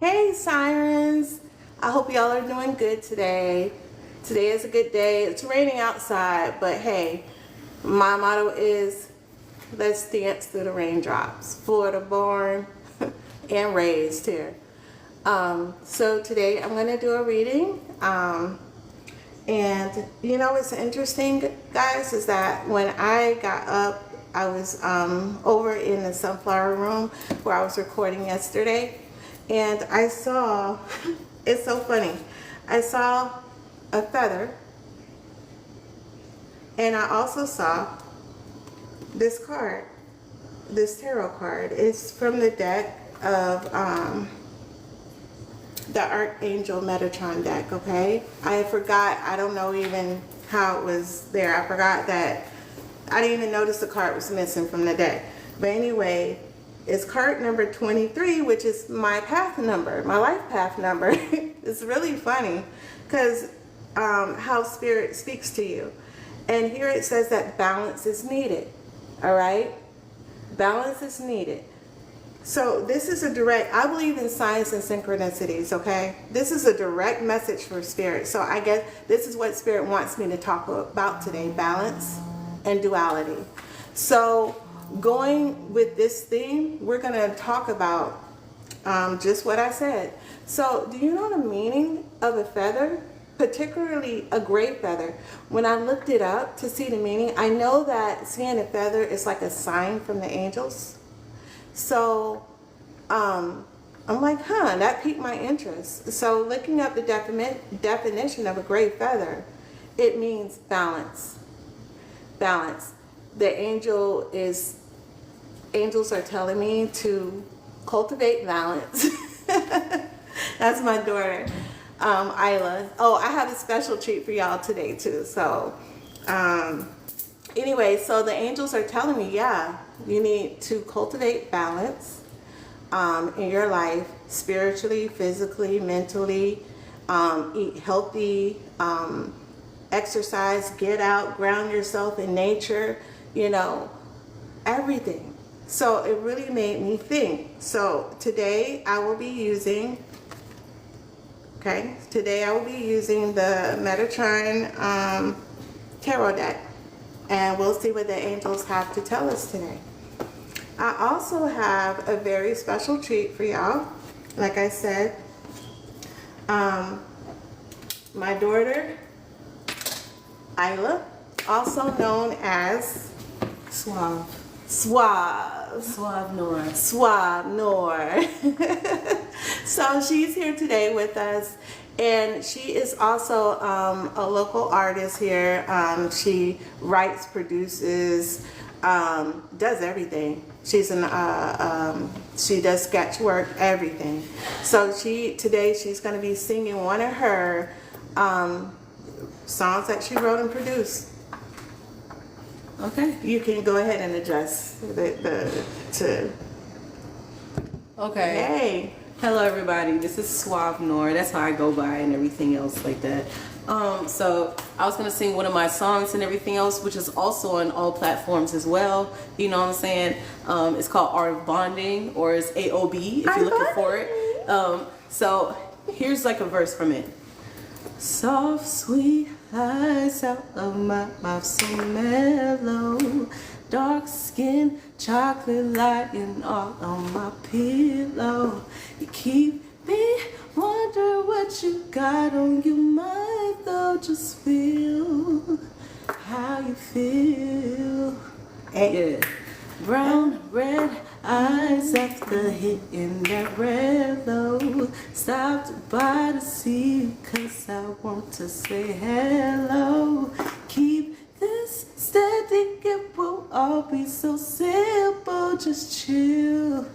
Hey sirens, I hope y'all are doing good today. Today is a good day. It's raining outside, but hey, my motto is let's dance through the raindrops. Florida born and raised here. So today I'm going to do a reading. And you know what's interesting, guys, is that when I got up, I was over in the sunflower room where I was recording yesterday. And I saw, it's so funny, I saw a feather, and I also saw this card, this tarot card. It's from the deck of the Archangel Metatron deck, okay? I forgot, I don't know even how it was there. I forgot that, I didn't even notice the card was missing from the deck. But anyway, it's card number 23, which is my path number, my life path number. It's really funny because how spirit speaks to you. And here it says that balance is needed, all right? Balance is needed. So this is a direct, I believe in signs and synchronicities, okay? This is a direct message for spirit. So I guess this is what spirit wants me to talk about today, balance and duality. So going with this theme, we're going to talk about just what I said. So do you know the meaning of a feather, particularly a gray feather? When I looked it up to see the meaning, I know that seeing a feather is like a sign from the angels. So I'm like, that piqued my interest. So looking up the definition of a gray feather, it means balance. Balance. The angels are telling me to cultivate balance. That's my daughter, Isla. Oh, I have a special treat for y'all today too. So anyway, so the angels are telling me, yeah, you need to cultivate balance in your life, spiritually, physically, mentally, eat healthy, exercise, get out, ground yourself in nature, you know, everything. So it really made me think. So today I will be using, the Metatron tarot deck. And we'll see what the angels have to tell us today. I also have a very special treat for y'all. Like I said, my daughter, Isla, also known as Suave Noor. So she's here today with us, and she is also a local artist here. She writes, produces, does everything. She's she does sketch work, everything. So today she's going to be singing one of her songs that she wrote and produced. Okay. You can go ahead and address Okay. Hey. Hello, everybody. This is Suave Noor. That's how I go by and everything else like that. So I was going to sing one of my songs and everything else, which is also on all platforms as well. You know what I'm saying? It's called Art of Bonding, or it's AOB if you're looking for it. So here's like a verse from it. Soft, sweet lies out of my mouth, so mellow. Dark skin, chocolate lighting all on my pillow. You keep me wonder what you got on your mind, though. Just feel how you feel. Hey. Yeah. Brown, red eyes after hitting that red low. Stopped by to see you 'cause I want to say hello. Keep this steady, it will all be so simple. Just chill.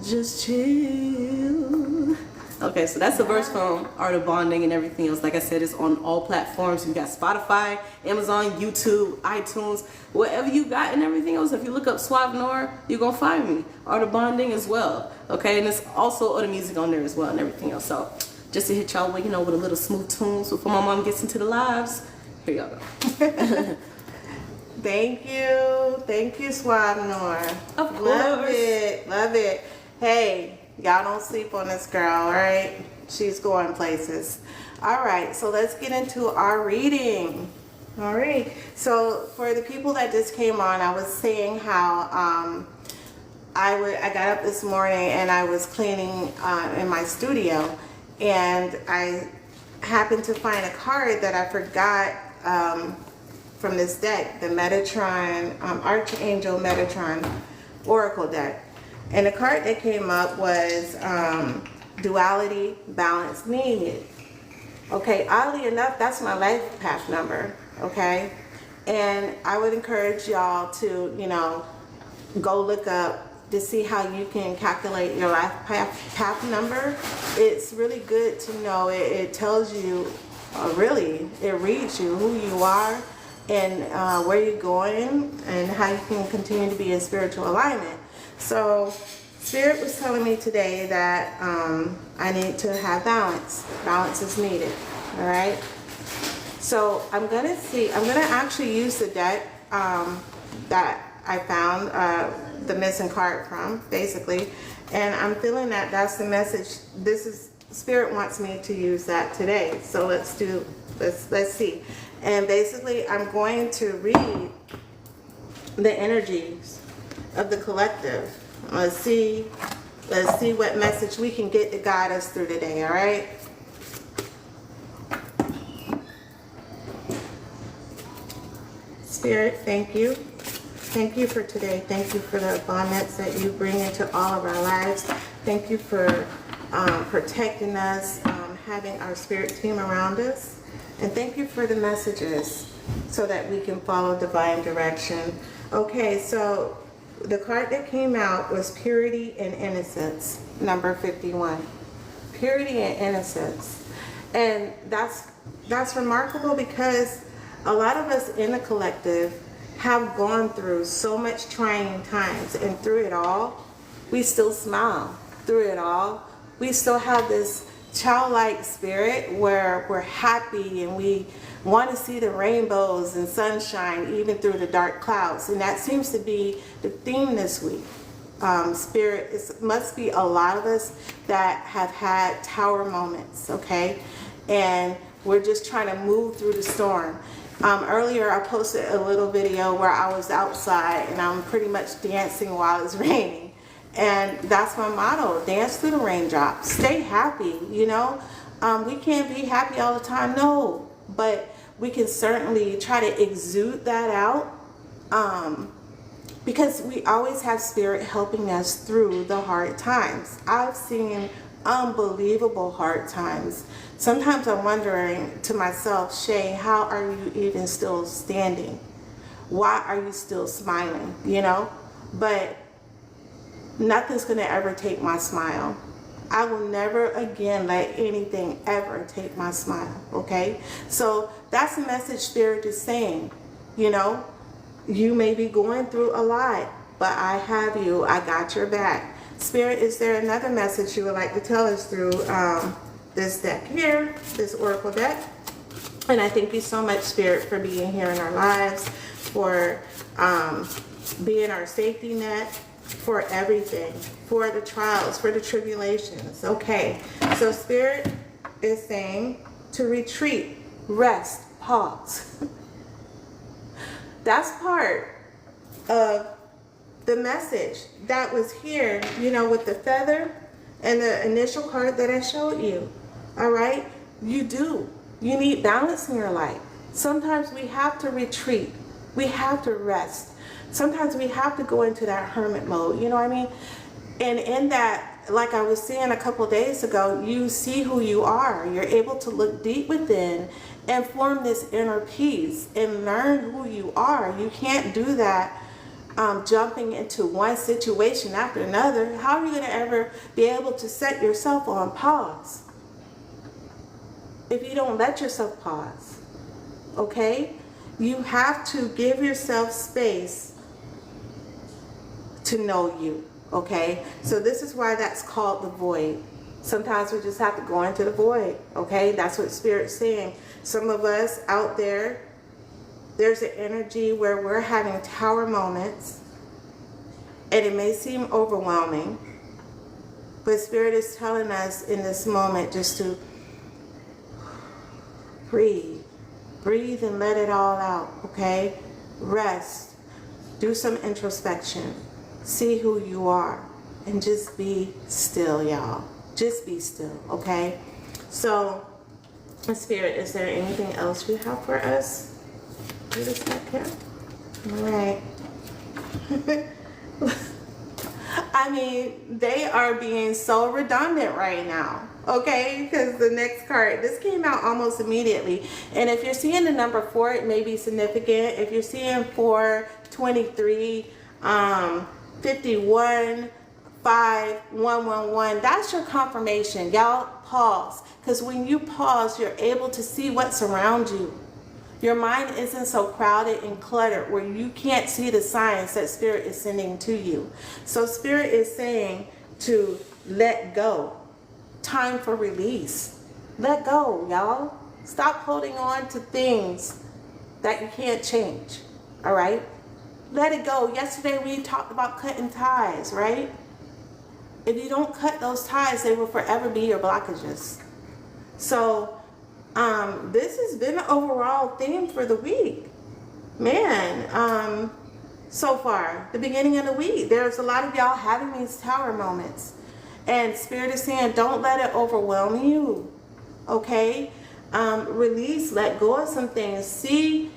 Just chill. Okay, so that's a verse from Art of Bonding and everything else. Like I said, it's on all platforms. You got Spotify, Amazon, YouTube, iTunes, whatever you got and everything else. If you look up Suave Noor, you're going to find me. Art of Bonding as well. Okay, and it's also other music on there as well and everything else. So just to hit y'all with, with a little smooth tunes before my mom gets into the lives. Here y'all go. Thank you, Suave Noor. Of course. Love it. Hey, Y'all don't sleep on this girl, all right? She's going places. All right, so let's get into our reading. All right, so for the people that just came on, I was saying how I got up this morning and I was cleaning in my studio, and I happened to find a card that I forgot from this deck, the Metatron, Archangel Metatron Oracle deck. And the card that came up was Duality, Balance, Needed. Okay, oddly enough, that's my life path number, okay? And I would encourage y'all to, you know, go look up to see how you can calculate your life path number. It's really good to know. It tells you, really, it reads you who you are and where you're going and how you can continue to be in spiritual alignment. So Spirit was telling me today that I need to have balance. Balance is needed, all right? So I'm gonna actually use the deck that I found the missing card from, basically, and I'm feeling that that's the message. This is, Spirit wants me to use that today. So let's see. And basically I'm going to read the energies of the collective. Let's see what message we can get to guide us through today, all right? Spirit, thank you. Thank you for today. Thank you for the abundance that you bring into all of our lives. Thank you for protecting us, having our spirit team around us. And thank you for the messages so that we can follow divine direction. Okay, so the card that came out was Purity and Innocence, number 51. Purity and innocence. And that's remarkable because a lot of us in the collective have gone through so much trying times, and through it all, we still smile. Through it all, we still have this childlike spirit where we're happy and we want to see the rainbows and sunshine even through the dark clouds. And that seems to be the theme this week. Spirit, it must be a lot of us that have had tower moments, okay? And we're just trying to move through the storm. Earlier I posted a little video where I was outside and I'm pretty much dancing while it's raining. And that's my motto, dance through the raindrops, stay happy, you know. We can't be happy all the time, no, but we can certainly try to exude that out because we always have Spirit helping us through the hard times. I've seen unbelievable hard times. Sometimes I'm wondering to myself, Shay, how are you even still standing? Why are you still smiling, you know? But nothing's gonna ever take my smile. I will never again let anything ever take my smile, okay? So that's the message Spirit is saying, you know? You may be going through a lot, but I have you, I got your back. Spirit, is there another message you would like to tell us through this deck here, this Oracle deck? And I thank you so much, Spirit, for being here in our lives, for being our safety net, for everything, for the trials, for the tribulations. Okay, so Spirit is saying to retreat, rest, pause. That's part of the message that was here, you know, with the feather and the initial card that I showed you. All right, you need balance in your life. Sometimes we have to retreat, we have to rest. Sometimes we have to go into that hermit mode, you know what I mean? And in that, like I was saying a couple days ago, you see who you are. You're able to look deep within and form this inner peace and learn who you are. You can't do that jumping into one situation after another. How are you going to ever be able to set yourself on pause if you don't let yourself pause? Okay? You have to give yourself space to know you, okay? So this is why that's called the void. Sometimes we just have to go into the void, okay? That's what Spirit's saying. Some of us out there, there's an energy where we're having tower moments, and it may seem overwhelming, But Spirit is telling us in this moment just to breathe. Breathe and let it all out, okay? Rest. Do some introspection. See who you are. And just be still, y'all. Just be still, okay? So, Spirit, is there anything else you have for us? Wait a second. All right. I mean, they are being so redundant right now, okay? Because the next card, this came out almost immediately. And if you're seeing the number 4, it may be significant. If you're seeing 4, 23, 51, 5, 111, that's your confirmation. Y'all pause. Because when you pause, you're able to see what's around you. Your mind isn't so crowded and cluttered where you can't see the signs that Spirit is sending to you. So Spirit is saying to let go. Time for release. Let go, y'all. Stop holding on to things that you can't change. All right? Let it go. Yesterday we talked about cutting ties, right? If you don't cut those ties, they will forever be your blockages. So, this has been an overall theme for the week. Man, so far, the beginning of the week, there's a lot of y'all having these tower moments. And Spirit is saying, don't let it overwhelm you. Okay? Release, let go of some things. Seek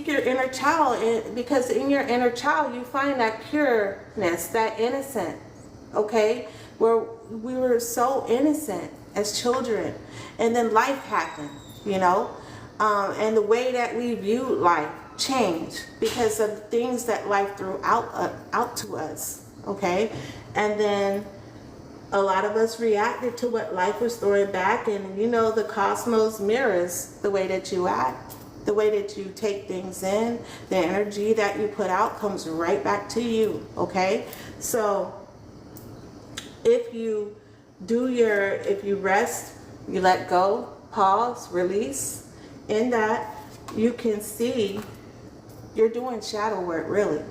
your inner child, because in your inner child, you find that pureness, that innocence. Okay? Where we were so innocent as children, and then life happened, you know, and the way that we viewed life changed because of the things that life threw out to us, okay? And then a lot of us reacted to what life was throwing back, and you know, the cosmos mirrors the way that you act, the way that you take things in, the energy that you put out comes right back to you, okay? So if you rest, you let go, pause, release, in that you can see you're doing shadow work, really,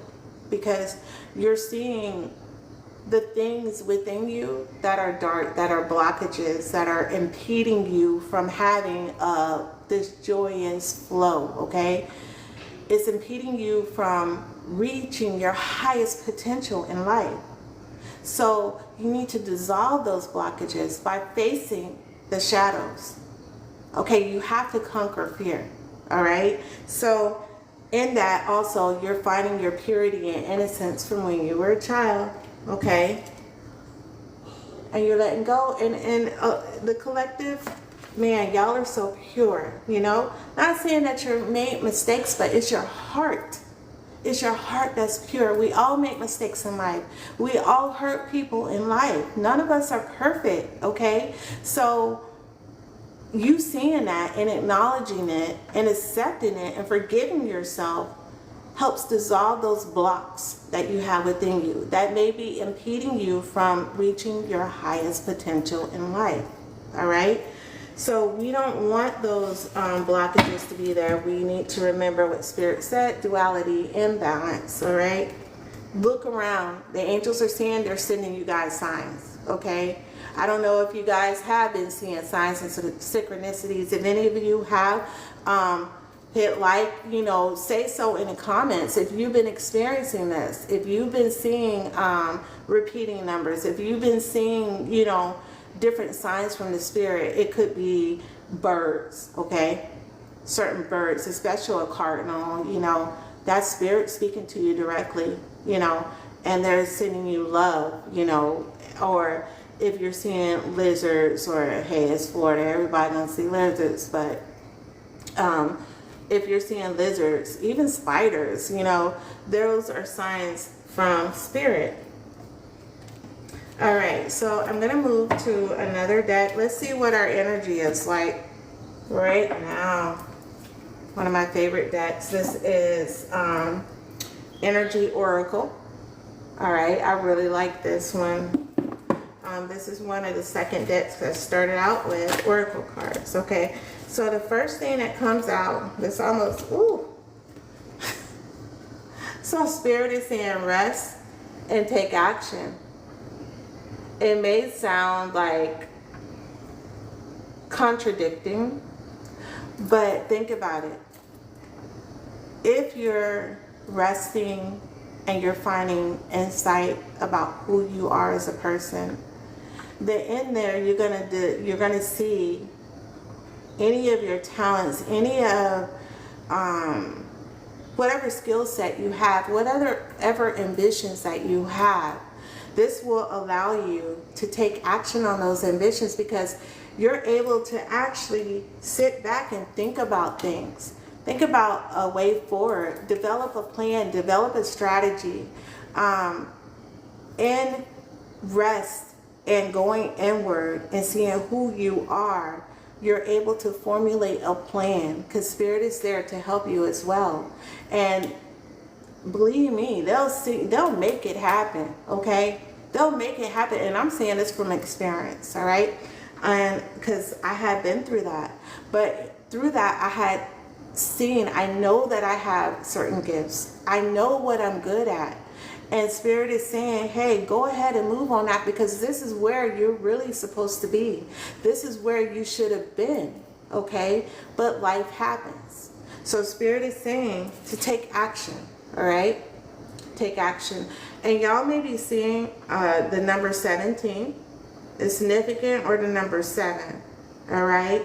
because you're seeing the things within you that are dark, that are blockages, that are impeding you from having this joyous flow, okay? It's impeding you from reaching your highest potential in life. So you need to dissolve those blockages by facing the shadows. Okay, you have to conquer fear. All right. So in that also, you're finding your purity and innocence from when you were a child. Okay. And you're letting go. And the collective, man, y'all are so pure, you know. Not saying that you made mistakes, but it's your heart. It's your heart that's pure. We all make mistakes in life. We all hurt people in life. None of us are perfect, okay? So you seeing that and acknowledging it and accepting it and forgiving yourself helps dissolve those blocks that you have within you that may be impeding you from reaching your highest potential in life, all right? So we don't want those blockages to be there. We need to remember what Spirit said, duality, imbalance, all right? Look around. The angels are saying they're sending you guys signs, okay? I don't know if you guys have been seeing signs and synchronicities. If any of you have, hit like, you know, say so in the comments. If you've been experiencing this, if you've been seeing repeating numbers, if you've been seeing, you know, different signs from the Spirit. It could be birds, okay? Certain birds, especially a cardinal, you know, that Spirit speaking to you directly, you know, and they're sending you love, you know. Or if you're seeing lizards, or hey, it's Florida, everybody gonna see lizards, but if you're seeing lizards, even spiders, you know, those are signs from Spirit. All right, so I'm going to move to another deck. Let's see what our energy is like right now. One of my favorite decks. This is Energy Oracle. All right, I really like this one. This is one of the second decks that started out with Oracle cards. Okay, so the first thing that comes out, this almost, ooh. So Spirit is saying rest and take action. it may sound like contradicting, but think about it. If you're resting and you're finding insight about who you are as a person, then in there you're gonna see any of your talents, any of whatever skill set you have, whatever ambitions that you have. This will allow you to take action on those ambitions because you're able to actually sit back and think about things. Think about a way forward, develop a plan, develop a strategy, and rest and going inward and seeing who you are. You're able to formulate a plan because Spirit is there to help you as well. And believe me, they'll make it happen, okay? They'll make it happen. And I'm saying this from experience, all right? And because I had been through that. But through that, I know that I have certain gifts. I know what I'm good at. And Spirit is saying, hey, go ahead and move on that because this is where you're really supposed to be. This is where you should have been, okay? But life happens. So Spirit is saying to take action, all right? Take action. And y'all may be seeing the number 17 is significant, or the number 7, all right?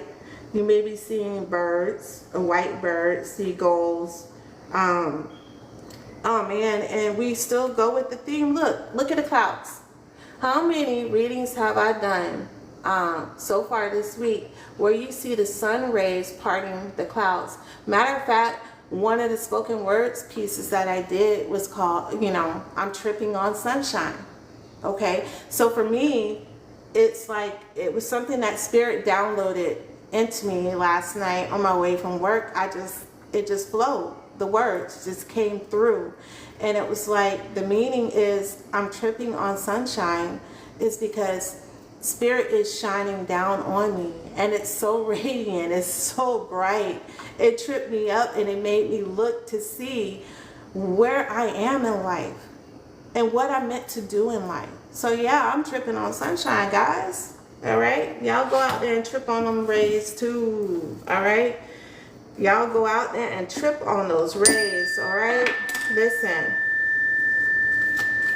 You may be seeing birds, a white bird, seagulls, oh man, and we still go with the theme. Look at the clouds. How many readings have I done so far this week where you see the sun rays parting the clouds? Matter of fact, one of the spoken words pieces that I did was called, I'm tripping on sunshine. Okay, so for me, it's like it was something that Spirit downloaded into me last night on my way from work. It just flowed. The words just came through, and it was like the meaning is I'm tripping on sunshine is because Spirit is shining down on me, and it's so radiant, it's so bright. It tripped me up and it made me look to see where I am in life and what I'm meant to do in life. So yeah, I'm tripping on sunshine, guys. All right, y'all go out there and trip on them rays too. All right. Y'all go out there and trip on those rays, all right? Listen.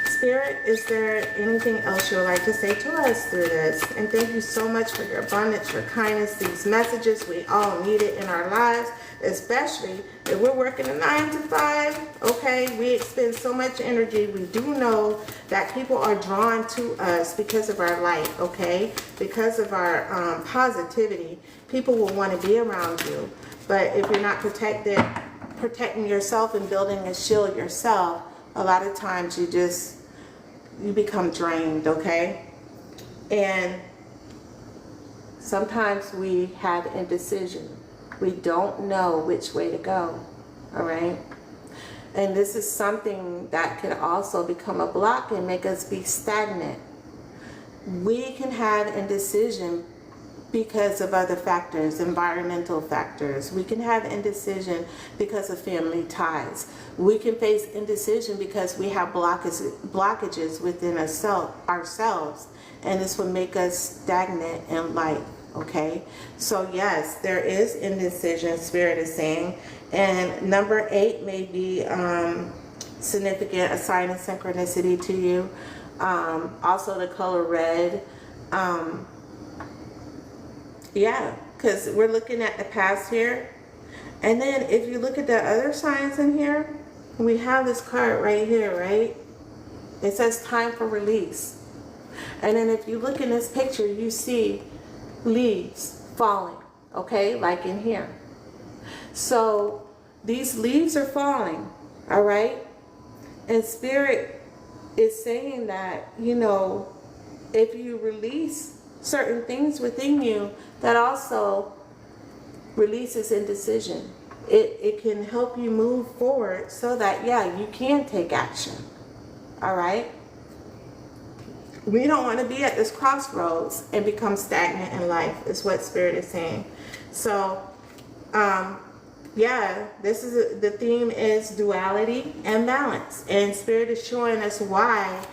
Spirit, is there anything else you would like to say to us through this? And thank you so much for your abundance, your kindness, these messages. We all need it in our lives, especially if we're working a 9 to 5, okay? We expend so much energy. We do know that people are drawn to us because of our light, okay? Because of our positivity. People will want to be around you. But if you're not protecting yourself and building a shield yourself, a lot of times you become drained, okay? And sometimes we have indecision. We don't know which way to go, all right? And this is something that can also become a block and make us be stagnant. We can have indecision because of other factors, environmental factors. We can have indecision because of family ties. We can face indecision because we have blockages within ourselves, and this will make us stagnant in life, okay? So yes, there is indecision, Spirit is saying. And number 8 may be significant, a sign of synchronicity to you. Also the color red. Yeah, because we're looking at the past here. And then if you look at the other signs in here, we have this card right here, right? It says time for release. And then if you look in this picture, you see leaves falling, okay? Like in here. So these leaves are falling, all right? And Spirit is saying that, if you release certain things within you, that also releases indecision. It can help you move forward so that, yeah, you can take action. All right? We don't want to be at this crossroads and become stagnant in life, is what Spirit is saying. So, yeah, the theme is duality and balance. And Spirit is showing us why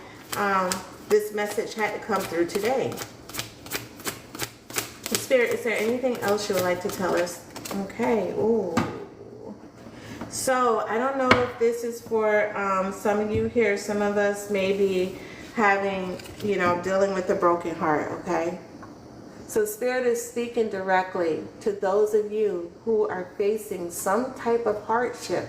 this message had to come through today. Spirit, is there anything else you would like to tell us? Okay. Ooh. So I don't know if this is for some of you here. Some of us may be having, dealing with a broken heart. Okay. So Spirit is speaking directly to those of you who are facing some type of hardship.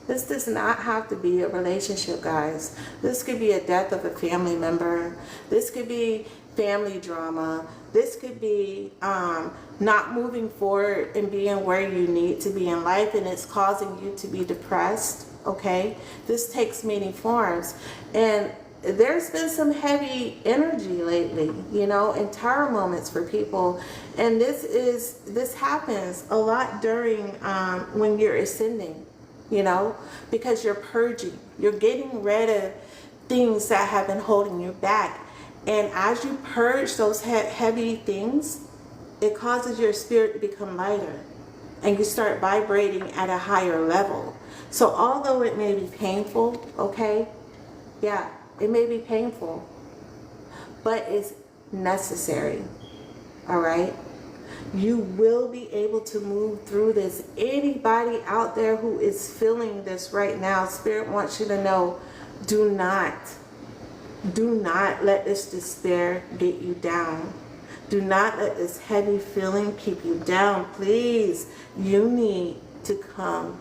This does not have to be a relationship, guys. This could be a death of a family member. This could be family drama. This could be not moving forward and being where you need to be in life, and it's causing you to be depressed, okay? This takes many forms. And there's been some heavy energy lately, in tower moments for people. And this happens a lot during when you're ascending, because you're purging. You're getting rid of things that have been holding you back. And as you purge those heavy things, it causes your spirit to become lighter. And you start vibrating at a higher level. So although it may be painful, okay? Yeah, it may be painful. But it's necessary. All right? You will be able to move through this. Anybody out there who is feeling this right now, Spirit wants you to know, do not let this despair get you down. Do not let this heavy feeling keep you down. Please, you need to come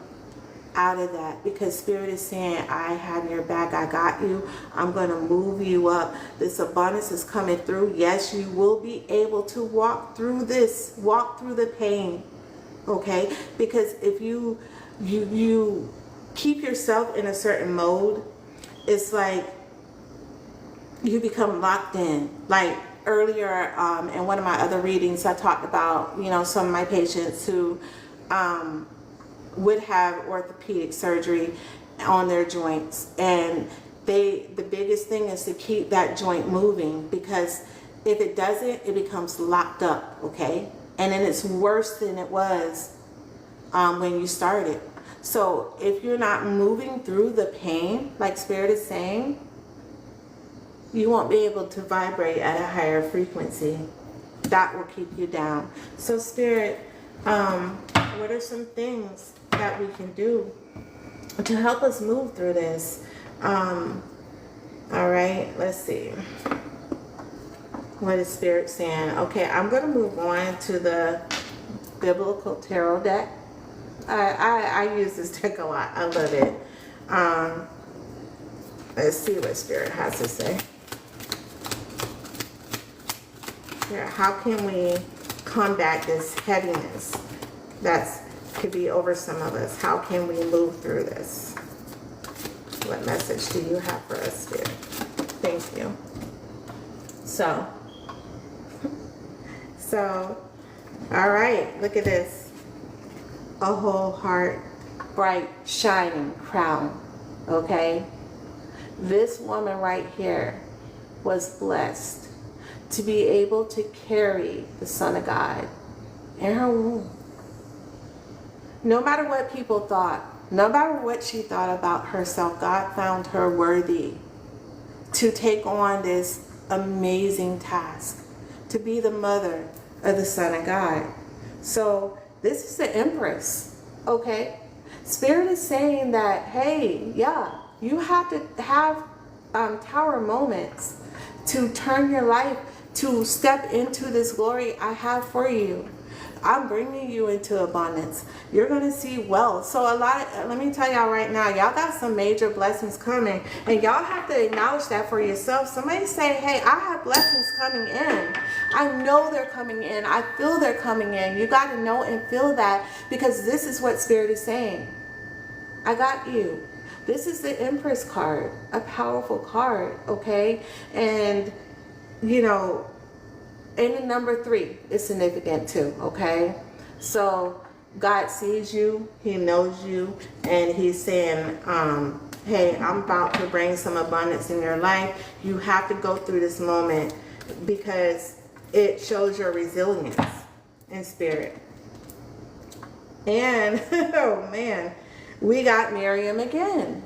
out of that, because Spirit is saying, I have your back. I got you. I'm going to move you up. This abundance is coming through. Yes, you will be able to walk through this, walk through the pain. Okay? Because if you keep yourself in a certain mode, it's like you become locked in. Like earlier in one of my other readings, I talked about, some of my patients who would have orthopedic surgery on their joints, and the biggest thing is to keep that joint moving, because if it doesn't, it becomes locked up, okay? And then it's worse than it was when you started. So if you're not moving through the pain, like Spirit is saying, you won't be able to vibrate at a higher frequency. That will keep you down. So Spirit, what are some things that we can do to help us move through this? All right, let's see. What is Spirit saying? Okay, I'm going to move on to the Biblical Tarot deck. I use this deck a lot. I love it. Let's see what Spirit has to say. Here, how can we combat this heaviness that could be over some of us? How can we move through this? What message do you have for us, Spirit? Thank you. So, all right, look at this. A whole heart, bright, shining crown, okay? This woman right here was blessed to be able to carry the Son of God in her womb. No matter what people thought, no matter what she thought about herself, God found her worthy to take on this amazing task, to be the mother of the Son of God. So this is the Empress, okay? Spirit is saying that, hey, yeah, you have to have tower moments to turn your life, to step into this glory I have for you. I'm bringing you into abundance. You're going to see wealth. So let me tell y'all right now, y'all got some major blessings coming, and y'all have to acknowledge that for yourself. Somebody say, hey, I have blessings coming in. I know they're coming in. I feel they're coming in. You got to know and feel that, because this is what Spirit is saying. I got you. This is the Empress card, a powerful card, okay? And and the number 3 is significant too, okay? So God sees you, He knows you, and He's saying, hey, I'm about to bring some abundance in your life. You have to go through this moment, because it shows your resilience in spirit. And, oh man, we got Miriam again.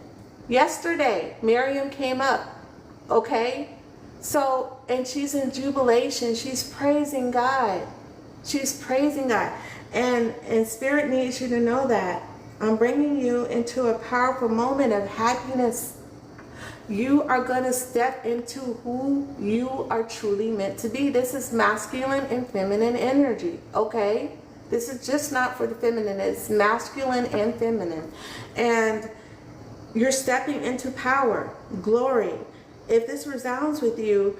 Yesterday, Miriam came up, okay? So, and she's in jubilation. She's praising God. She's praising God. And Spirit needs you to know that. I'm bringing you into a powerful moment of happiness. You are going to step into who you are truly meant to be. This is masculine and feminine energy, okay? This is just not for the feminine. It's masculine and feminine. And you're stepping into power, glory. If this resounds with you,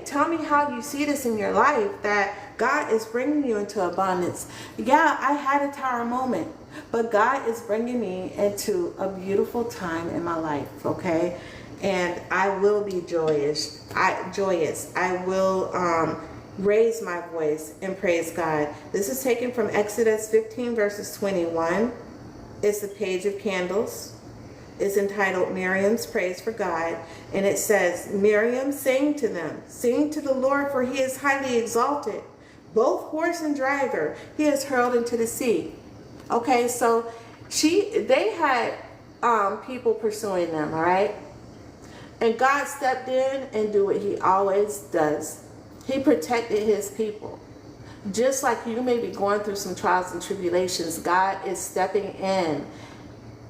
tell me how you see this in your life, that God is bringing you into abundance. Yeah, I had a tower moment, but God is bringing me into a beautiful time in my life, okay? And I will be joyous. I will raise my voice and praise God. This is taken from Exodus 15 verses 21. It's the page of candles. It's entitled Miriam's Praise for God. And it says, Miriam, sing to them. Sing to the Lord, for he is highly exalted. Both horse and driver he has hurled into the sea. Okay, so they had people pursuing them, all right? And God stepped in and do what he always does. He protected his people. Just like you may be going through some trials and tribulations, God is stepping in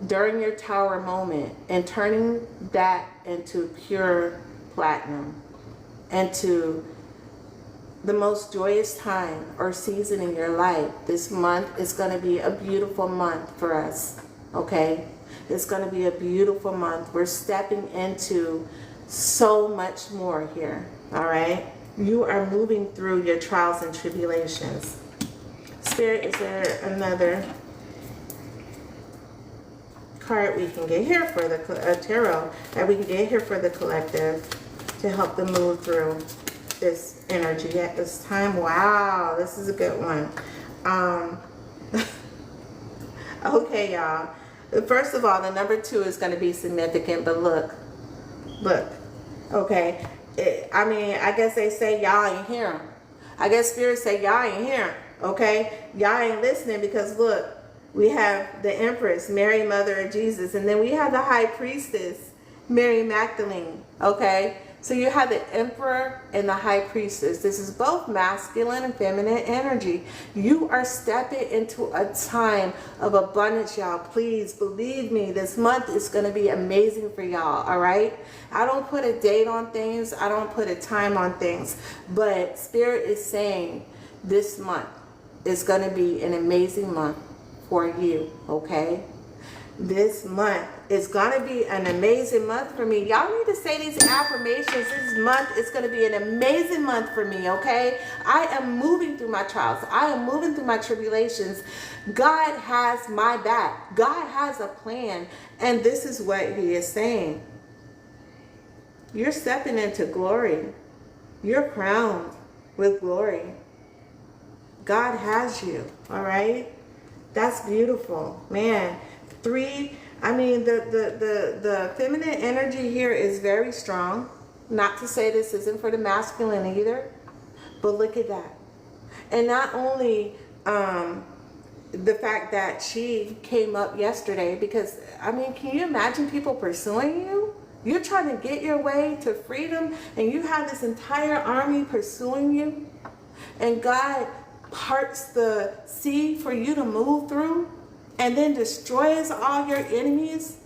during your tower moment and turning that into pure platinum, into the most joyous time or season in your life. This month is going to be a beautiful month for us, okay? It's going to be a beautiful month. We're stepping into so much more here, all right? You are moving through your trials and tribulations. Spirit, is there another card we can get here for the tarot that we can get here for the collective to help them move through this energy at this time? Wow, this is a good one. Okay, y'all. First of all, the number 2 is going to be significant, but look, okay. I guess they say y'all ain't hear 'em. I guess Spirit say y'all ain't hear 'em, okay? Y'all ain't listening because look, we have the Empress, Mary, Mother of Jesus, and then we have the High Priestess, Mary Magdalene, okay? So you have the Emperor and the High Priestess. This is both masculine and feminine energy. You are stepping into a time of abundance, y'all. Please believe me, this month is going to be amazing for y'all, all right? I don't put a date on things. I don't put a time on things. But Spirit is saying this month is going to be an amazing month for you, okay? This month is going to be an amazing month for me. Y'all need to say these affirmations. This month is going to be an amazing month for me, okay? I am moving through my trials. I am moving through my tribulations. God has my back. God has a plan. And this is what he is saying. You're stepping into glory. You're crowned with glory. God has you, all right? That's beautiful, man. 3, the feminine energy here is very strong. Not to say this isn't for the masculine either, but look at that. And not only the fact that she came up yesterday, because can you imagine people pursuing you? You're trying to get your way to freedom, and you have this entire army pursuing you, and God parts the sea for you to move through and then destroys all your enemies.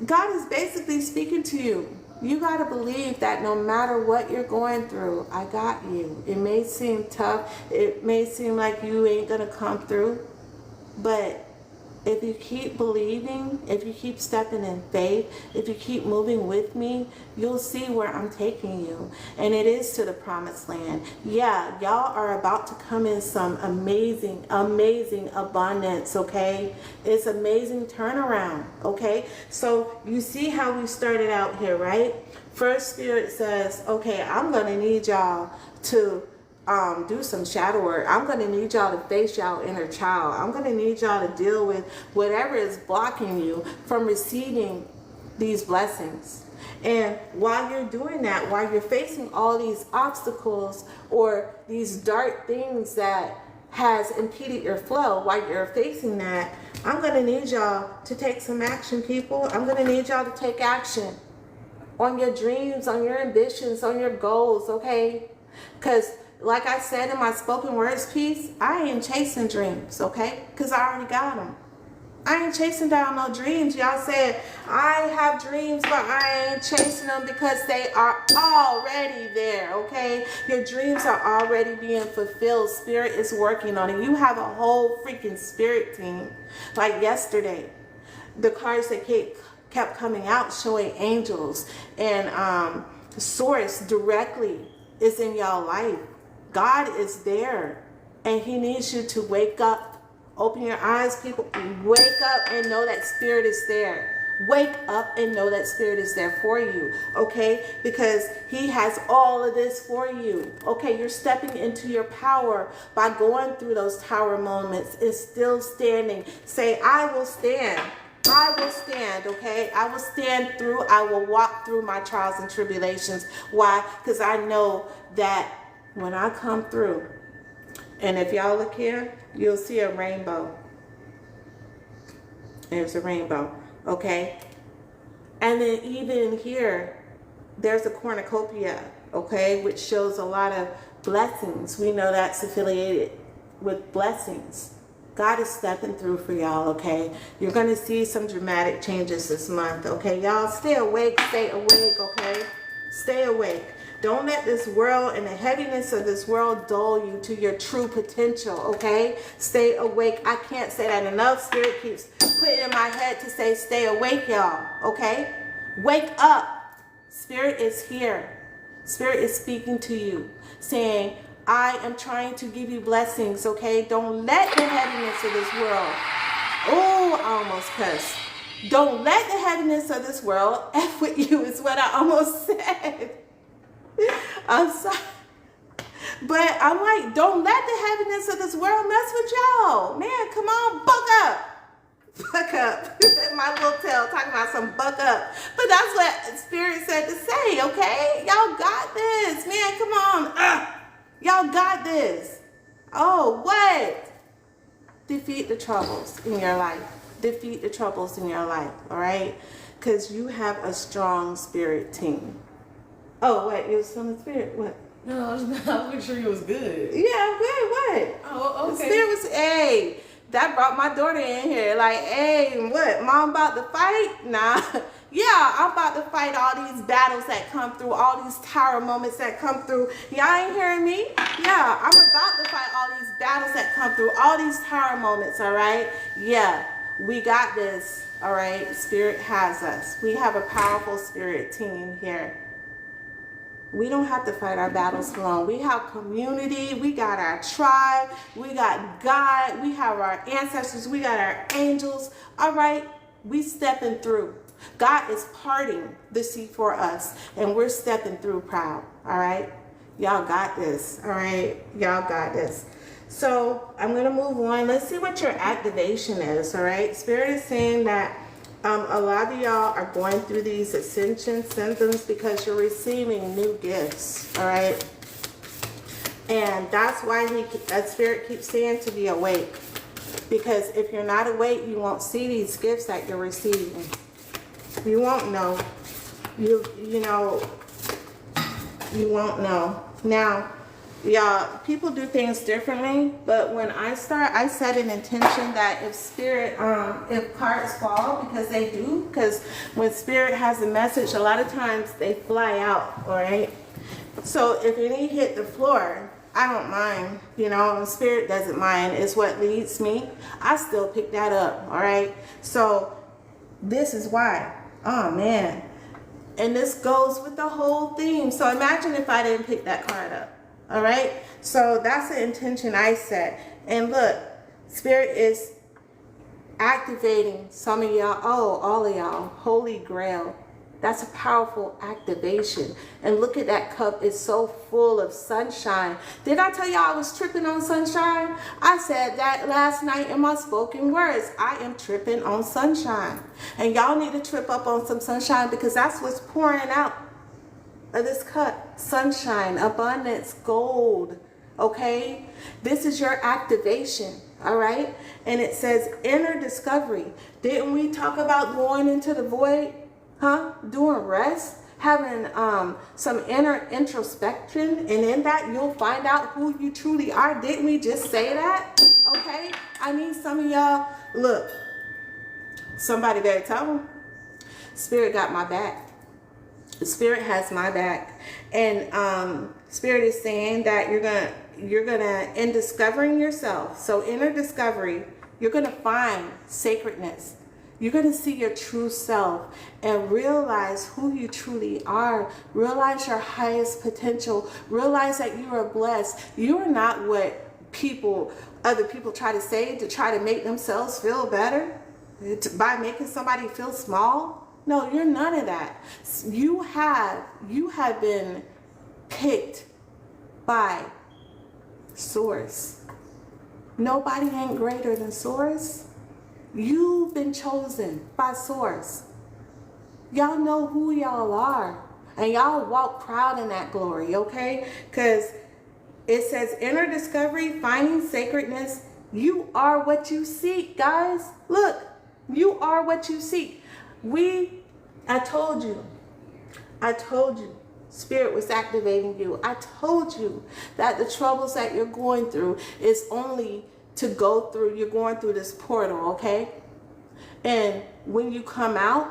God is basically speaking to you. You got to believe that no matter what you're going through, I got you. It may seem tough. It may seem like you ain't going to come through. But if you keep believing, if you keep stepping in faith, if you keep moving with me, you'll see where I'm taking you. And it is to the promised land. Yeah, y'all are about to come in some amazing, amazing abundance, okay? It's amazing turnaround, okay? So you see how we started out here, right? First, Spirit says, okay, I'm going to need y'all to do some shadow work. I'm going to need y'all to face y'all inner child. I'm going to need y'all to deal with whatever is blocking you from receiving these blessings. And while you're doing that, while you're facing all these obstacles or these dark things that has impeded your flow, while you're facing that, I'm going to need y'all to take some action, people. I'm going to need y'all to take action. on your dreams, on your ambitions, on your goals, okay? Because like I said in my spoken words piece, I ain't chasing dreams, okay? Because I already got them. I ain't chasing down no dreams. Y'all said, I have dreams, but I ain't chasing them because they are already there, okay? Your dreams are already being fulfilled. Spirit is working on it. You have a whole freaking spirit team. Like yesterday, the cards that kept coming out showing angels and source directly is in y'all life. God is there and he needs you to wake up. Open your eyes, people. Wake up and know that spirit is there. Wake up and know that spirit is there for you, okay? Because he has all of this for you, okay? You're stepping into your power by going through those tower moments and still standing. Say, I will stand. I will stand, okay? I will stand through. I will walk through my trials and tribulations. Why? Because I know that when I come through, and if y'all look here, you'll see a rainbow. There's a rainbow, okay? And then even here, there's a cornucopia, okay, which shows a lot of blessings. We know that's affiliated with blessings. God is stepping through for y'all, okay? You're going to see some dramatic changes this month, okay? Y'all stay awake, okay? Stay awake. Don't let this world and the heaviness of this world dull you to your true potential, okay? Stay awake. I can't say that enough. Spirit keeps putting in my head to say stay awake, y'all, okay? Wake up. Spirit is here. Spirit is speaking to you, saying, I am trying to give you blessings, okay? Don't let the heaviness of this world, oh, I almost cussed. Don't let the heaviness of this world F with you is what I almost said. I'm sorry. But I'm like, don't let the heaviness of this world mess with y'all. Man, come on, buck up. Buck up. My little tail talking about some buck up. But that's what Spirit said to say, okay? Y'all got this. Man, come on. Y'all got this. Oh, what? Defeat the troubles in your life. Defeat the troubles in your life, all right? Because you have a strong spirit team. Oh, what? You was feeling the spirit? What? No, I was making sure you was good. Yeah, I'm good. What? Oh, okay. The spirit was, hey, that brought my daughter in here. Like, hey, what? Mom about to fight? Nah. Yeah, I'm about to fight all these battles that come through, all these tower moments that come through. Y'all ain't hearing me? Yeah, I'm about to fight all these battles that come through, all these tower moments, all right? Yeah, we got this, all right? Spirit has us. We have a powerful spirit team here. We don't have to fight our battles alone. We have community. We got our tribe. We got God. We have our ancestors. We got our angels. All right? We stepping through. God is parting the sea for us, and we're stepping through proud. All right? Y'all got this. All right? Y'all got this. So I'm going to move on. Let's see what your activation is. All right? Spirit is saying that a lot of y'all are going through these ascension symptoms because you're receiving new gifts, all right? And that's why Spirit keeps saying to be awake. Because if you're not awake, you won't see these gifts that you're receiving. You won't know. You won't know. Now, y'all, people do things differently, but when I start, I set an intention that if Spirit, if cards fall, because they do, because when Spirit has a message, a lot of times they fly out, all right? So if any hit the floor, I don't mind, Spirit doesn't mind. It's what leads me. I still pick that up, all right? So this is why. Oh, man. And this goes with the whole theme. So imagine if I didn't pick that card up. All right, so that's the intention I set. And look, Spirit is activating some of y'all, all of y'all, Holy Grail. That's a powerful activation. And look at that cup, it's so full of sunshine. Did I tell y'all I was tripping on sunshine? I said that last night in my spoken words. I am tripping on sunshine. And y'all need to trip up on some sunshine because that's what's pouring out of this cup. Sunshine, abundance, gold, okay? This is your activation, all right? And it says inner discovery. Didn't we talk about going into the void? Huh? Doing rest? having some inner introspection, and in that you'll find out who you truly are. Didn't we just say that? Okay, I need some of y'all. Look, somebody better tell them, Spirit got my back. Spirit has my back. And Spirit is saying that you're gonna in discovering yourself, so inner discovery, you're gonna find sacredness. You're going to see your true self and realize who you truly are. Realize your highest potential. Realize that you are blessed. You are not what other people try to say to try to make themselves feel better by making somebody feel small. No, you're none of that. You have been picked by Source. Nobody ain't greater than Source. You've been chosen by Source. Y'all know who y'all are. And y'all walk proud in that glory, okay? Because it says inner discovery, finding sacredness. You are what you seek, guys. Look, you are what you seek. I told you. Spirit was activating you. I told you that the troubles that you're going through is only to go through. You're going through this portal, okay? And when you come out,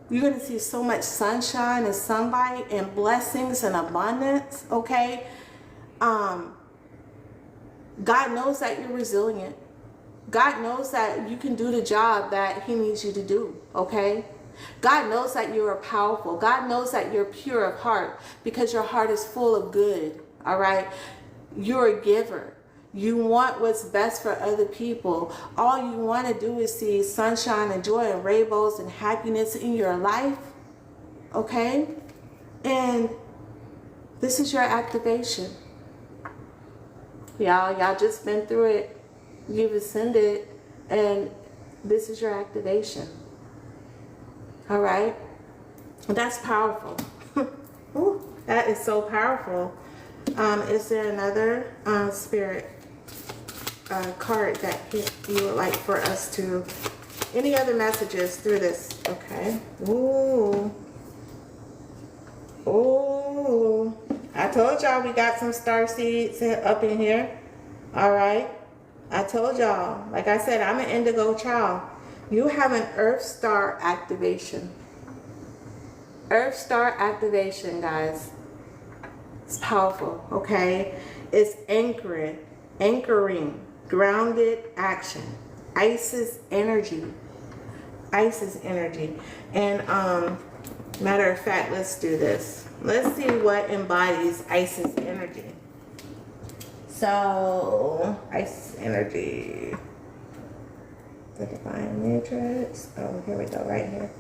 you're going to see so much sunshine and sunlight and blessings and abundance, okay? God knows that you're resilient. God knows that you can do the job that He needs you to do, okay? God knows that you are powerful. God knows that you're pure of heart because your heart is full of good, all right? You're a giver. You want what's best for other people. All you want to do is see sunshine and joy and rainbows and happiness in your life. Okay? And this is your activation. Y'all just been through it. You've ascended. And this is your activation. All right? That's powerful. Ooh, that is so powerful. Is there another spirit card that you would like for us to, any other messages through this? Okay. Ooh, I told y'all we got some star seeds up in here. All right, I told y'all, like I said, I'm an indigo child. You have an earth star activation. Earth star activation, guys. It's powerful, okay? It's anchoring, grounded action, Isis energy. And matter of fact, let's do this. Let's see what embodies Isis energy. So, Isis energy. The divine matrix. Oh, here we go, right here.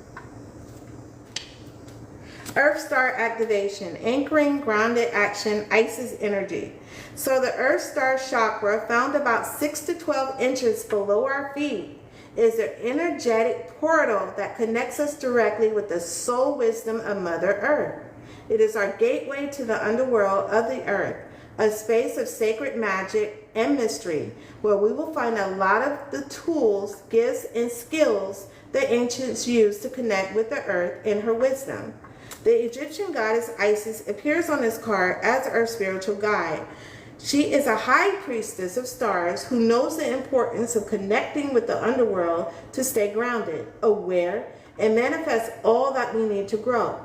Earth star activation, anchoring, grounded action, Isis energy. So the Earth star chakra, found about 6 to 12 inches below our feet, is an energetic portal that connects us directly with the soul wisdom of Mother Earth. It is our gateway to the underworld of the earth, a space of sacred magic and mystery, where we will find a lot of the tools, gifts, and skills the ancients used to connect with the earth in her wisdom. The Egyptian goddess Isis appears on this card as our spiritual guide. She is a high priestess of stars who knows the importance of connecting with the underworld to stay grounded, aware, and manifest all that we need to grow.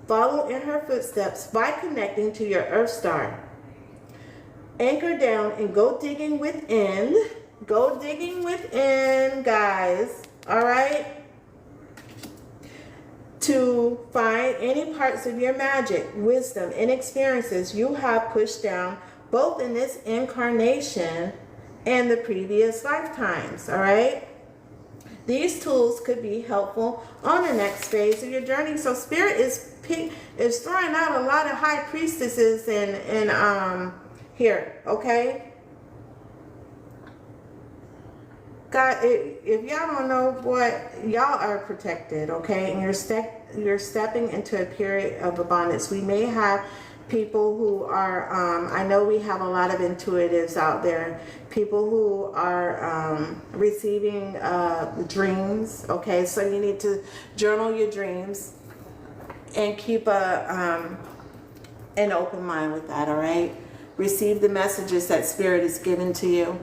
Follow in her footsteps by connecting to your Earth star. Anchor down and go digging within. Go digging within, guys. All right? To find any parts of your magic, wisdom, and experiences you have pushed down both in this incarnation and the previous lifetimes, all right? These tools could be helpful on the next phase of your journey. So Spirit is throwing out a lot of high priestesses in here, okay? God, if y'all don't know what, y'all are protected, okay? And you're stepping into a period of abundance. We may have people who are, I know we have a lot of intuitives out there, people who are receiving dreams, okay? So you need to journal your dreams. And keep an open mind with that, all right? Receive the messages that Spirit is giving to you,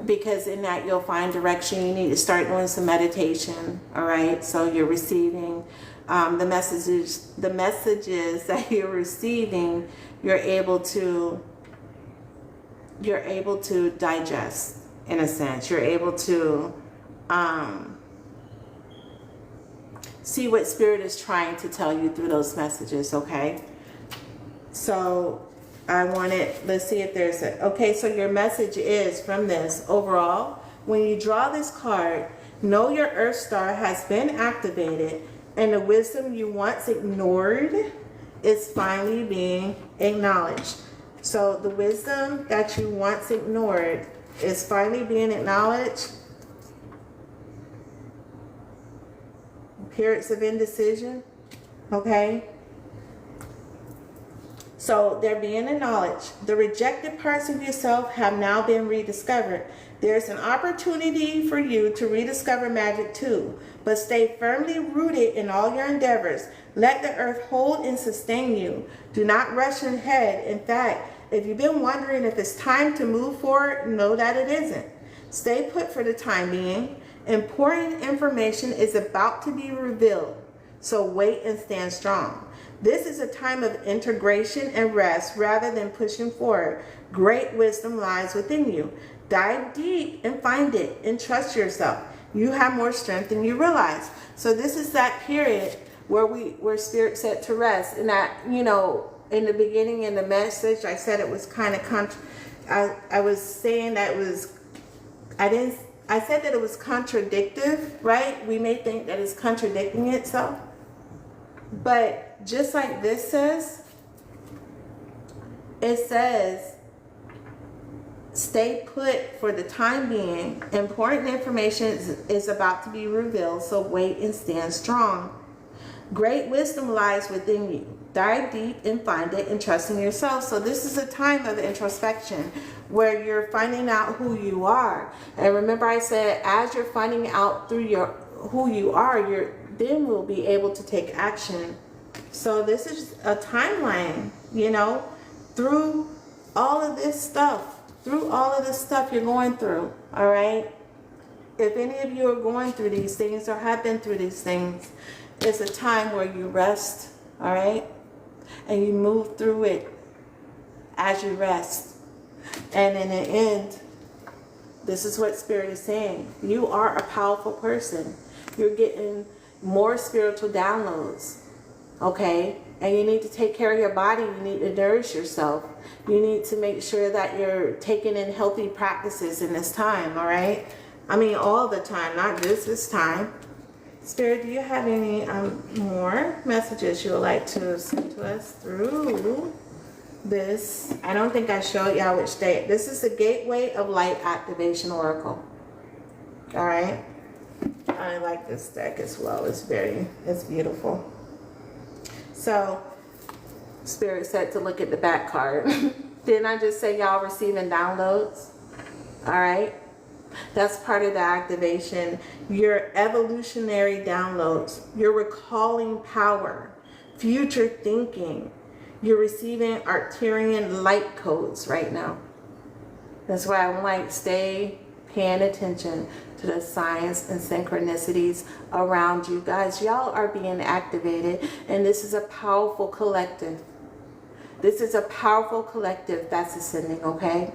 because in that you'll find direction. You need to start doing some meditation, all right? So you're receiving the messages that you're receiving, you're able to digest, in a sense. You're able to see what Spirit is trying to tell you through those messages, okay? So let's see if there's okay, so your message is from this overall. When you draw this card, know your Earth Star has been activated and the wisdom you once ignored is finally being acknowledged. So the wisdom that you once ignored is finally being acknowledged. Periods of indecision, okay? So they're being acknowledged. The rejected parts of yourself have now been rediscovered. There's an opportunity for you to rediscover magic too, but stay firmly rooted in all your endeavors. Let the earth hold and sustain you. Do not rush ahead. In fact, if you've been wondering if it's time to move forward, know that it isn't. Stay put for the time being. Important information is about to be revealed, so wait and stand strong. This is a time of integration and rest rather than pushing forward. Great wisdom lies within you. Dive deep and find it and trust yourself. You have more strength than you realize. So this is that period where Spirit said to rest. And that, you know, in the beginning in the message, I said it was kind of I was saying that it was, I said that it was contradictive, right? We may think that it's contradicting itself. But just like this says, it says, stay put for the time being. Important information is about to be revealed, so wait and stand strong. Great wisdom lies within you. Dive deep and find it and trust in yourself. So this is a time of introspection where you're finding out who you are. And remember I said, as you're finding out through who you are, then we'll be able to take action. So this is a timeline, you know, through all of this stuff you're going through, all right? If any of you are going through these things or have been through these things, it's a time where you rest, all right? And you move through it as you rest. And in the end, this is what Spirit is saying. You are a powerful person. You're getting more spiritual downloads, okay? And you need to take care of your body. You need to nourish yourself. You need to make sure that you're taking in healthy practices in this time, all right? I mean, all the time, not just this time. Spirit, do you have any more messages you would like to send to us through this? I don't think I showed y'all which day. This is the Gateway of Light Activation Oracle. All right. I like this deck as well. It's beautiful. So, Spirit said to look at the back card. Didn't I just say y'all receiving downloads? All right. That's part of the activation. Your evolutionary downloads. You're recalling power, future thinking. You're receiving Arcturian light codes right now. That's why I'm like, stay paying attention to the signs and synchronicities around you. Guys, y'all are being activated, and this is a powerful collective. This is a powerful collective that's ascending, okay?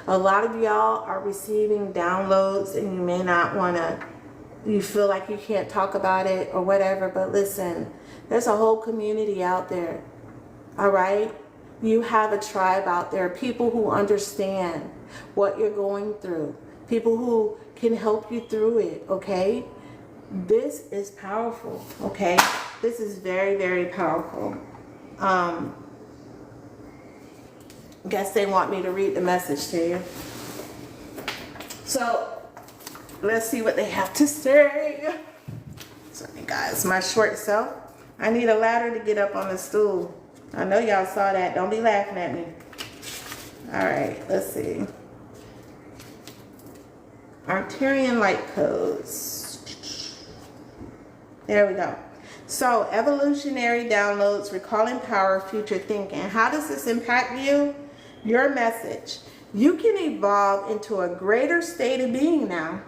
A lot of y'all are receiving downloads and you may not want to, you feel like you can't talk about it or whatever, but listen, there's a whole community out there, all right? You have a tribe out there, people who understand what you're going through, people who can help you through it, okay? This is powerful, okay? This is very, very powerful. Guess they want me to read the message to you. So, let's see what they have to say. Sorry guys, my short self. I need a ladder to get up on the stool. I know y'all saw that. Don't be laughing at me. Alright, let's see. Arcturian light codes. There we go. So evolutionary downloads, recalling power, future thinking. How does this impact you? Your message. You can evolve into a greater state of being now.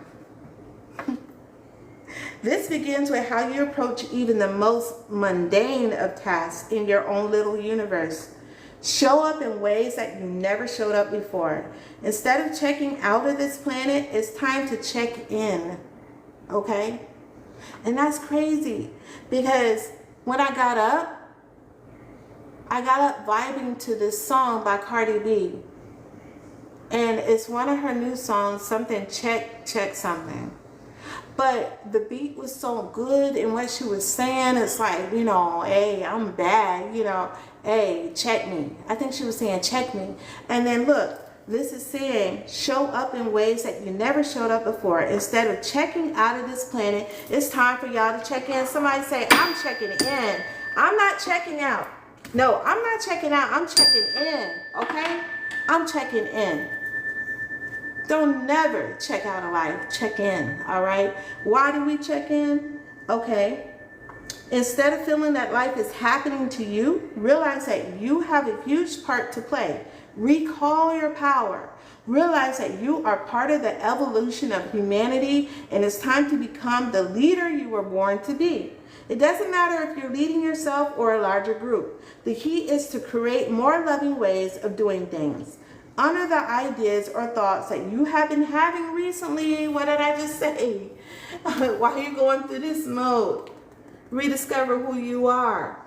This begins with how you approach even the most mundane of tasks in your own little universe. Show up in ways that you never showed up before. Instead of checking out of this planet, it's time to check in. Okay? And that's crazy because when I got up vibing to this song by Cardi B. And it's one of her new songs, something check something. But the beat was so good and what she was saying, it's like, you know, hey, I'm bad, you know, hey, check me. I think she was saying check me. And then look, this is saying show up in ways that you never showed up before. Instead of checking out of this planet, it's time for y'all to check in. Somebody say, I'm checking in. I'm not checking out. No, I'm not checking out. I'm checking in, okay? I'm checking in. Don't never check out of life. Check in, all right? Why do we check in? Okay. Instead of feeling that life is happening to you, realize that you have a huge part to play. Recall your power. Realize that you are part of the evolution of humanity and it's time to become the leader you were born to be. It doesn't matter if you're leading yourself or a larger group. The key is to create more loving ways of doing things. Honor the ideas or thoughts that you have been having recently. What did I just say? While you're going through this mode, rediscover who you are.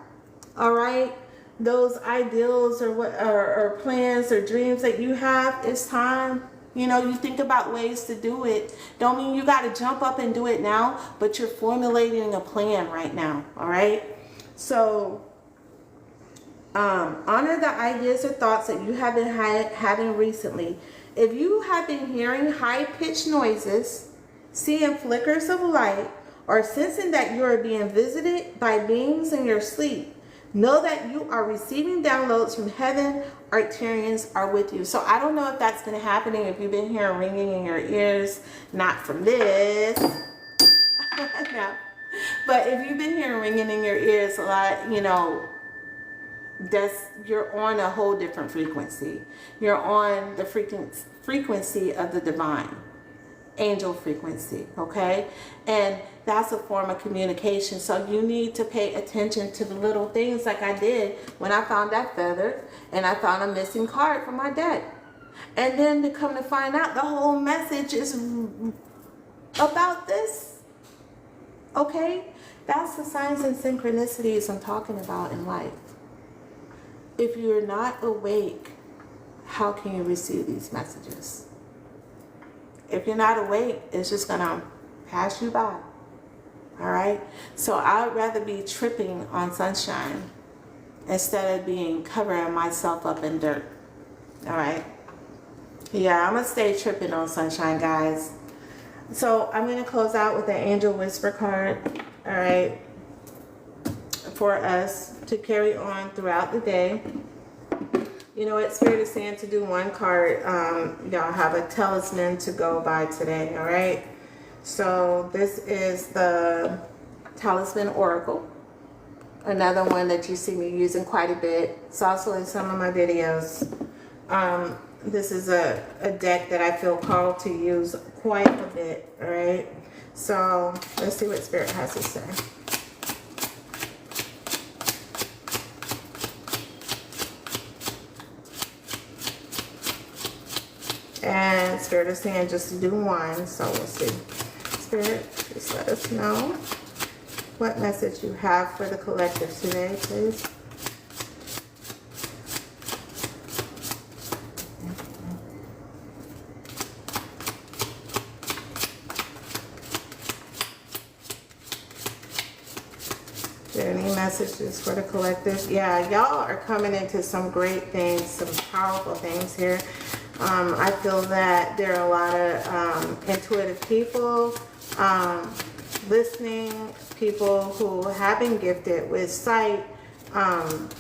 All right? Those ideals or plans or dreams that you have, it's time. You know, you think about ways to do it. Don't mean you got to jump up and do it now, but you're formulating a plan right now. All right? So, honor the ideas or thoughts that you have been having recently. If you have been hearing high-pitched noises, seeing flickers of light, or sensing that you are being visited by beings in your sleep, know that you are receiving downloads from heaven. Arcturians are with you. So I don't know if that's been happening, if you've been hearing ringing in your ears, not from this. No. But if you've been hearing ringing in your ears a lot, you know, you're on a whole different frequency. You're on the frequency of the divine, angel frequency, okay? And that's a form of communication. So you need to pay attention to the little things like I did when I found that feather and I found a missing card from my deck. And then to come to find out the whole message is about this, okay? That's the signs and synchronicities I'm talking about in life. If you're not awake, how can you receive these messages? If you're not awake, it's just going to pass you by. All right? So I'd rather be tripping on sunshine instead of covering myself up in dirt. All right? Yeah, I'm going to stay tripping on sunshine, guys. So I'm going to close out with the Angel Whisper card. All right? For us to carry on throughout the day. You know what, Spirit is saying to do one card. Y'all have a talisman to go by today, all right? So this is the Talisman Oracle. Another one that you see me using quite a bit. It's also in some of my videos. This is a deck that I feel called to use quite a bit, all right? So let's see what Spirit has to say. And Spirit is saying just to do one, so we'll see. Spirit, just let us know what message you have for the collective today, please. Is there any messages for the collective? Yeah, y'all are coming into some great things, some powerful things here. I feel that there are a lot of intuitive people, listening people who have been gifted with sight. And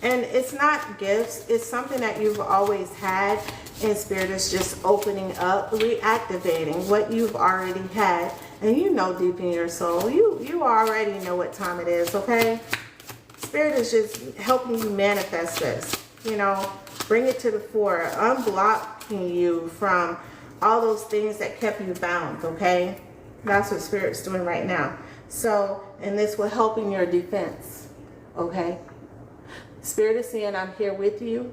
it's not gifts, it's something that you've always had, and Spirit is just opening up, reactivating what you've already had And you know deep in your soul, you already know what time it is, okay? Spirit is just helping you manifest this, you know, bring it to the fore, unblocking you from all those things that kept you bound, okay? That's what Spirit's doing right now. So, and this will help in your defense, okay? Spirit is saying, I'm here with you.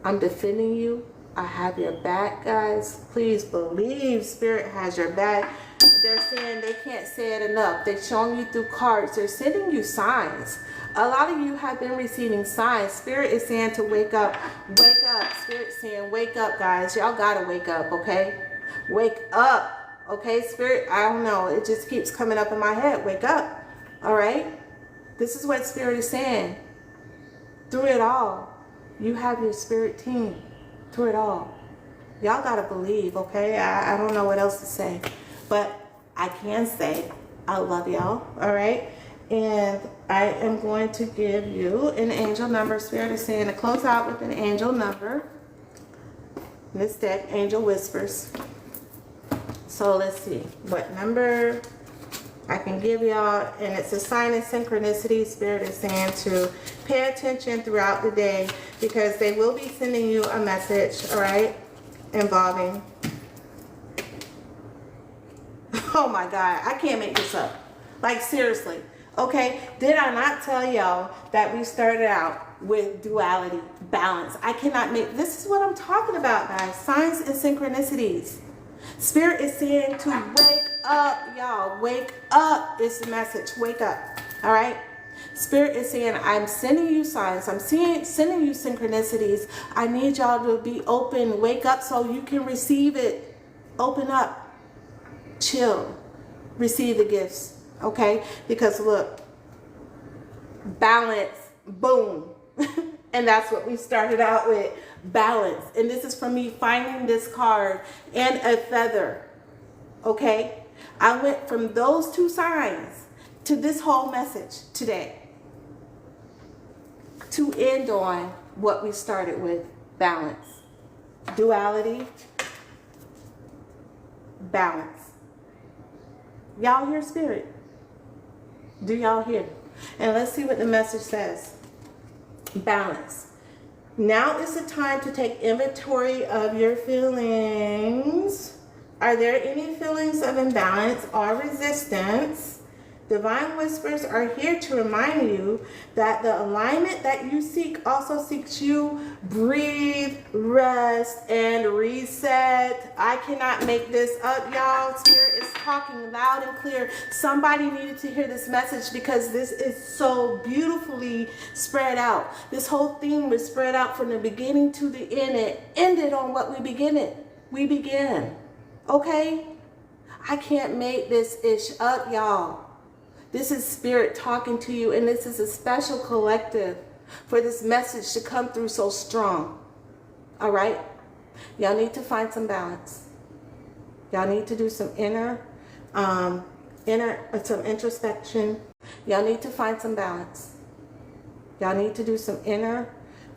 I'm defending you. I have your back, guys. Please believe Spirit has your back. They're saying they can't say it enough. They're showing you through cards. They're sending you signs. A lot of you have been receiving signs. Spirit is saying to wake up. Wake up. Spirit's saying wake up, guys. Y'all gotta wake up, okay? Wake up, okay? Spirit, I don't know. It just keeps coming up in my head. Wake up, all right? This is what Spirit is saying. Through it all, you have your spirit team. Through it all. Y'all gotta believe, okay? I don't know what else to say. But I can say I love y'all, all right? And I am going to give you an angel number. Spirit is saying to close out with an angel number. This deck, Angel Whispers. So let's see what number I can give y'all. And it's a sign of synchronicity. Spirit is saying to pay attention throughout the day because they will be sending you a message, all right, involving... Oh my God, I can't make this up. Like seriously, okay? Did I not tell y'all that we started out with duality, balance? I cannot make, this is what I'm talking about, guys. Signs and synchronicities. Spirit is saying to wake up, y'all. Wake up is the message. Wake up, all right? Spirit is saying, I'm sending you signs. I'm sending you synchronicities. I need y'all to be open. Wake up so you can receive it. Open up. Chill, receive the gifts, okay? Because look, balance, boom. And that's what we started out with, balance. And this is from me finding this card and a feather, okay? I went from those two signs to this whole message today to end on what we started with, balance, duality, balance. Y'all hear Spirit? Do y'all hear? And let's see what the message says. Balance. Now is the time to take inventory of your feelings. Are there any feelings of imbalance or resistance? Divine Whispers are here to remind you that the alignment that you seek also seeks you. Breathe, rest, and reset. I cannot make this up, y'all. Spirit is talking loud and clear. Somebody needed to hear this message because this is so beautifully spread out. This whole theme was spread out from the beginning to the end. It ended on what we began. Okay? I can't make this ish up, y'all. This is Spirit talking to you, and this is a special collective for this message to come through so strong. All right? Y'all need to find some balance. Y'all need to do some some introspection. Y'all need to find some balance. Y'all need to do some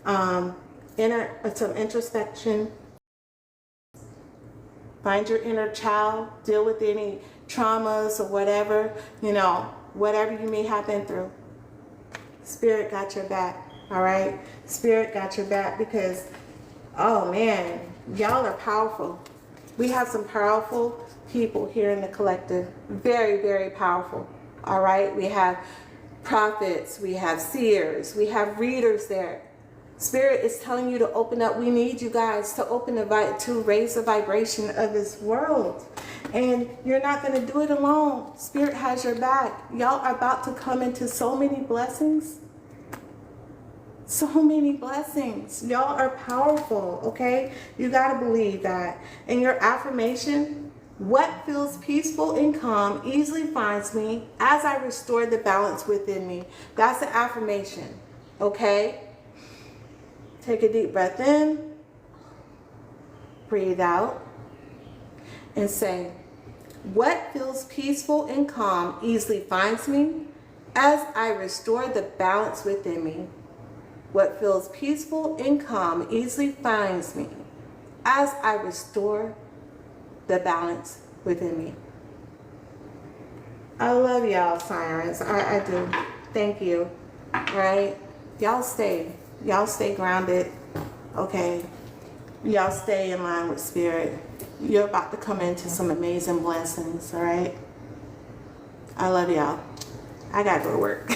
some introspection. Find your inner child. Deal with any traumas or whatever, you know, whatever you may have been through. Spirit got your back, all right? Spirit got your back because, oh man, y'all are powerful. We have some powerful people here in the collective. Very, very powerful, all right? We have prophets, we have seers, we have readers there. Spirit is telling you to open up. We need you guys to to raise the vibration of this world. And you're not going to do it alone. Spirit has your back. Y'all are about to come into so many blessings. So many blessings. Y'all are powerful, okay? You got to believe that. And your affirmation, what feels peaceful and calm easily finds me as I restore the balance within me. That's the affirmation, okay? Take a deep breath in, breathe out, and say, what feels peaceful and calm easily finds me as I restore the balance within me. What feels peaceful and calm easily finds me as I restore the balance within me. I love y'all, sirens. I do. Thank you. Right? Y'all stay grounded. Okay? Y'all stay in line with spirit. You're about to come into some amazing blessings, all right? I love y'all. I gotta go to work.